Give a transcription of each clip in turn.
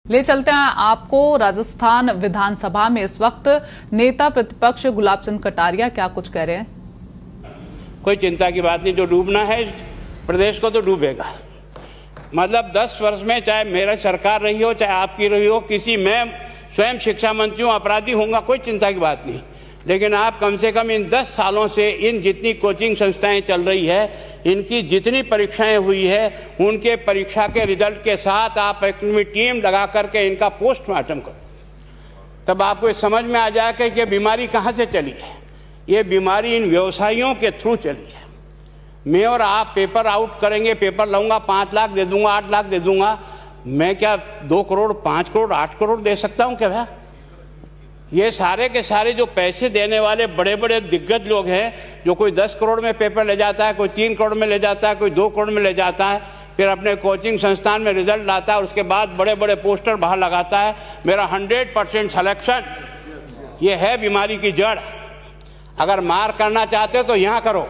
ले चलते हैं आपको राजस्थान विधानसभा में इस वक्त नेता प्रतिपक्ष गुलाब चंद कटारिया क्या कुछ कह रहे हैं। कोई चिंता की बात नहीं, जो डूबना है प्रदेश को तो डूबेगा। मतलब 10 वर्ष में चाहे मेरा सरकार रही हो चाहे आपकी रही हो, किसी मैं स्वयं शिक्षा मंत्री हूँ, अपराधी होऊंगा, कोई चिंता की बात नहीं। लेकिन आप कम से कम इन 10 सालों से इन जितनी कोचिंग संस्थाएं चल रही है, इनकी जितनी परीक्षाएं हुई है, उनके परीक्षा के रिजल्ट के साथ आप एक टीम लगा करके इनका पोस्टमार्टम करो, तब आपको समझ में आ जाएगा कि ये बीमारी कहाँ से चली है। ये बीमारी इन व्यवसायियों के थ्रू चली है। मैं और आप पेपर आउट करेंगे, पेपर लाऊंगा, 5 लाख दे दूंगा, 8 लाख दे दूंगा, मैं क्या 2 करोड़ 5 करोड़ 8 करोड़ दे सकता हूं क्या भैया? ये सारे के सारे जो पैसे देने वाले बड़े बड़े दिग्गज लोग हैं, जो कोई 10 करोड़ में पेपर ले जाता है, कोई 3 करोड़ में ले जाता है, कोई 2 करोड़ में ले जाता है, फिर अपने कोचिंग संस्थान में रिजल्ट लाता है और उसके बाद बड़े बड़े पोस्टर बाहर लगाता है, मेरा 100% सिलेक्शन। ये है बीमारी की जड़। अगर मार करना चाहते हो तो यहाँ करो,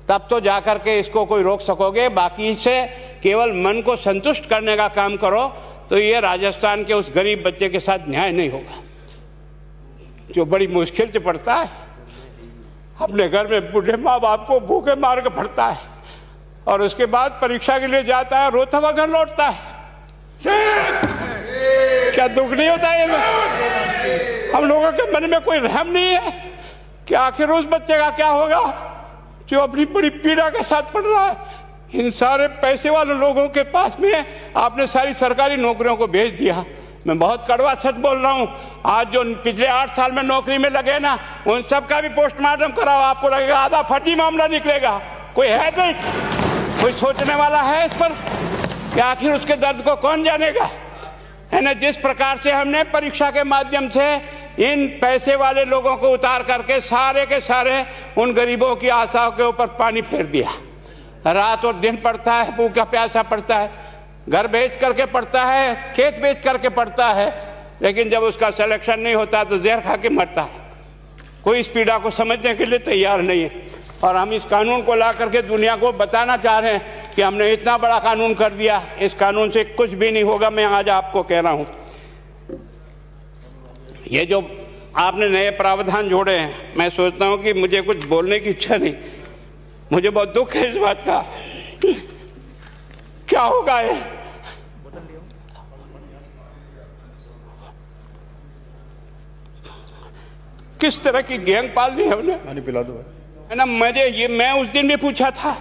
तब तो जाकर के इसको कोई रोक सकोगे। बाकी से केवल मन को संतुष्ट करने का काम करो तो ये राजस्थान के उस गरीब बच्चे के साथ न्याय नहीं होगा, जो बड़ी मुश्किल से पढ़ता है, अपने घर में बूढ़े माँ बाप को भूखे मार के पढ़ता है और उसके बाद परीक्षा के लिए जाता है, रोता हुआ घर लौटता है। क्या दुख नहीं होता है? हम लोगों के मन में कोई रहम नहीं है कि आखिर उस बच्चे का क्या होगा जो अपनी बड़ी पीड़ा के साथ पढ़ रहा है। इन सारे पैसे वाले लोगों के पास में आपने सारी सरकारी नौकरियों को भेज दिया। मैं बहुत कड़वा सच बोल रहा हूं। आज जो पिछले 8 साल में नौकरी में लगे ना, उन सब का भी पोस्टमार्टम कराओ, आपको लगेगा आधा फर्जी मामला निकलेगा। कोई है नहीं, कोई सोचने वाला है इस पर कि आखिर उसके दर्द को कौन जानेगा, है ना। जिस प्रकार से हमने परीक्षा के माध्यम से इन पैसे वाले लोगों को उतार करके सारे के सारे उन गरीबों की आशाओं के ऊपर पानी फेर दिया। रात और दिन पढ़ता है, भूखा प्यासा पढ़ता है, घर बेच करके पढ़ता है, खेत बेच करके पढ़ता है, लेकिन जब उसका सिलेक्शन नहीं होता तो जहर खा के मरता है। कोई इस पीड़ा को समझने के लिए तैयार नहीं है। और हम इस कानून को ला करके दुनिया को बताना चाह रहे हैं कि हमने इतना बड़ा कानून कर दिया, इस कानून से कुछ भी नहीं होगा। मैं आज आपको कह रहा हूं, ये जो आपने नए प्रावधान जोड़े हैं, मैं सोचता हूं कि मुझे कुछ बोलने की इच्छा नहीं, मुझे बहुत दुख है इस बात का। क्या होगा ये? किस तरह की गैंग पालनी है उन्हें? पानी पिला दो, है ना। मैं उस दिन भी पूछा था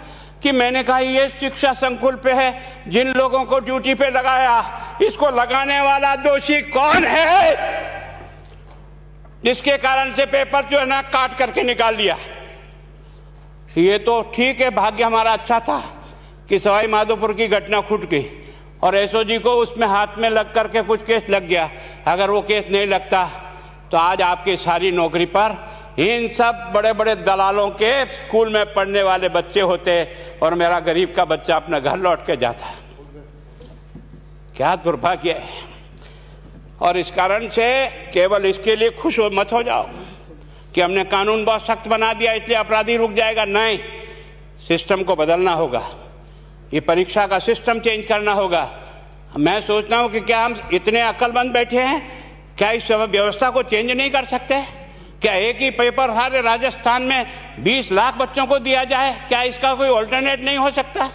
कि मैंने कहा ये शिक्षा संकुल पे है, जिन लोगों को ड्यूटी पे लगाया, इसको लगाने वाला दोषी कौन है, जिसके कारण से पेपर जो है ना काट करके निकाल दिया। ये तो ठीक है, भाग्य हमारा अच्छा था कि सवाई माधोपुर की घटना फूट गई और एसओजी को उसमें हाथ में लग करके कुछ केस लग गया। अगर वो केस नहीं लगता तो आज आपकी सारी नौकरी पर इन सब बड़े बड़े दलालों के स्कूल में पढ़ने वाले बच्चे होते और मेरा गरीब का बच्चा अपना घर लौट के जाता। क्या दुर्भाग्य है। और इस कारण से केवल इसके लिए खुश मत हो जाओ कि हमने कानून बहुत सख्त बना दिया इसलिए अपराधी रुक जाएगा। नहीं, सिस्टम को बदलना होगा, ये परीक्षा का सिस्टम चेंज करना होगा। मैं सोचता हूं कि क्या हम इतने अक्लमंद बैठे हैं, क्या इस व्यवस्था को चेंज नहीं कर सकते? क्या एक ही पेपर हर राजस्थान में 20 लाख बच्चों को दिया जाए? क्या इसका कोई ऑल्टरनेट नहीं हो सकता?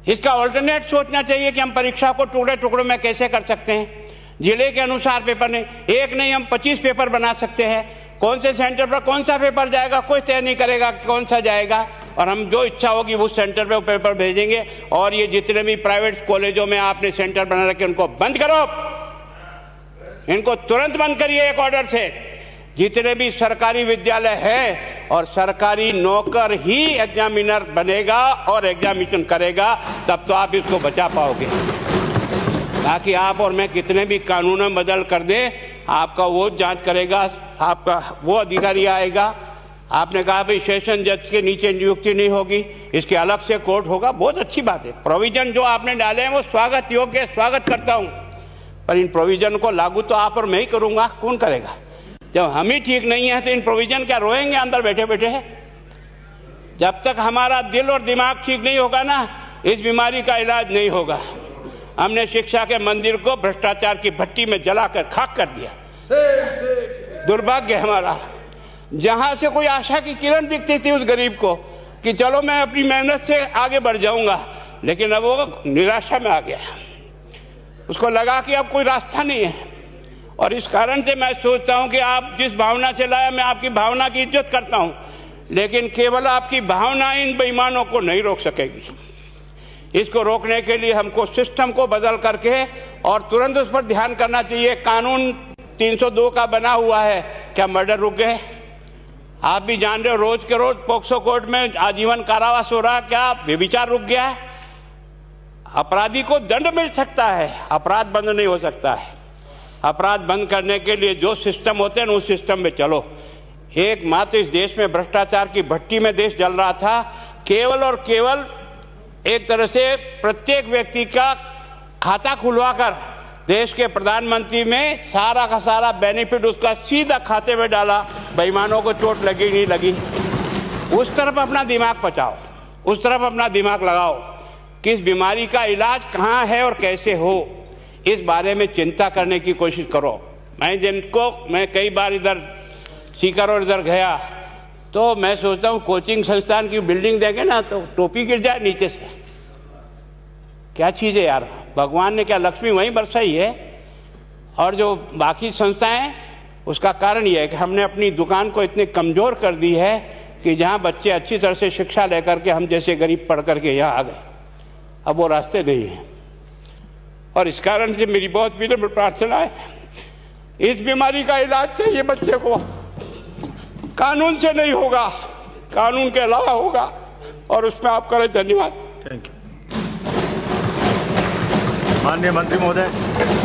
इसका ऑल्टरनेट सोचना चाहिए कि हम परीक्षा को टुकड़े टुकड़ों में कैसे कर सकते हैं। जिले के अनुसार पेपर नहीं, एक नहीं हम 25 पेपर बना सकते हैं। कौन से सेंटर पर कौन सा पेपर जाएगा कोई तय नहीं करेगा कौन सा जाएगा, और हम जो इच्छा होगी उस सेंटर पे वो पेपर भेजेंगे। और ये जितने भी प्राइवेट कॉलेजों में आपने सेंटर बना रखे उनको बंद करो, इनको तुरंत बंद करिए एक ऑर्डर से। जितने भी सरकारी विद्यालय है और सरकारी नौकर ही एग्जामिनर बनेगा और एग्जामिनेशन करेगा, तब तो आप इसको बचा पाओगे। ताकि आप और मैं कितने भी कानून बदल कर दें, आपका वो जांच करेगा, आपका वो अधिकारी आएगा। आपने कहा भाई सेशन जज के नीचे नियुक्ति नहीं होगी, इसके अलग से कोर्ट होगा, बहुत अच्छी बात है। प्रोविजन जो आपने डाले हैं वो स्वागत योग्य, स्वागत करता हूं, पर इन प्रोविजन को लागू तो आप और मैं ही करूंगा, कौन करेगा? जब हम ही ठीक नहीं है तो इन प्रोविजन क्या रोएंगे अंदर बैठे बैठे है? जब तक हमारा दिल और दिमाग ठीक नहीं होगा ना, इस बीमारी का इलाज नहीं होगा। हमने शिक्षा के मंदिर को भ्रष्टाचार की भट्टी में जलाकर खाक कर दिया। दुर्भाग्य हमारा, जहां से कोई आशा की किरण दिखती थी उस गरीब को कि चलो मैं अपनी मेहनत से आगे बढ़ जाऊंगा, लेकिन अब वो निराशा में आ गया। उसको लगा कि अब कोई रास्ता नहीं है। और इस कारण से मैं सोचता हूं कि आप जिस भावना से लाया, मैं आपकी भावना की इज्जत करता हूं, लेकिन केवल आपकी भावना इन बेईमानों को नहीं रोक सकेगी। इसको रोकने के लिए हमको सिस्टम को बदल करके और तुरंत उस पर ध्यान करना चाहिए। कानून 302 का बना हुआ है, क्या मर्डर रुक गए? आप भी जान रहे हो, रोज के रोज पोक्सो कोर्ट में आजीवन कारावास हो रहा, क्या व्यभिचार रुक गया है? अपराधी को दंड मिल सकता है, अपराध बंद नहीं हो सकता है। अपराध बंद करने के लिए जो सिस्टम होते हैं उस सिस्टम में चलो। एकमात्र इस देश में भ्रष्टाचार की भट्टी में देश जल रहा था। केवल और केवल एक तरह से प्रत्येक व्यक्ति का खाता खुलवाकर देश के प्रधानमंत्री में सारा का सारा बेनिफिट उसका सीधा खाते में डाला। बेईमानों को चोट लगी नहीं लगी, उस तरफ अपना दिमाग बचाओ, उस तरफ अपना दिमाग लगाओ। किस बीमारी का इलाज कहाँ है और कैसे हो, इस बारे में चिंता करने की कोशिश करो। मैं कई बार इधर सीकर और इधर गया तो मैं सोचता हूँ कोचिंग संस्थान की बिल्डिंग देंगे ना तो टोपी गिर जाए नीचे से। क्या चीज़ है यार, भगवान ने क्या लक्ष्मी वहीं बरसाई है? और जो बाकी संस्थाएं, उसका कारण यह है कि हमने अपनी दुकान को इतनी कमज़ोर कर दी है कि जहाँ बच्चे अच्छी तरह से शिक्षा लेकर के हम जैसे गरीब पढ़ करके यहाँ आ गए, अब वो रास्ते नहीं हैं। और इस कारण से मेरी बहुत विनम्र प्रार्थना है, इस बीमारी का इलाज चाहिए बच्चे को, कानून से नहीं होगा, कानून के अलावा होगा। और उसमें आप करें। धन्यवाद। Thank you. माननीय मंत्री महोदय।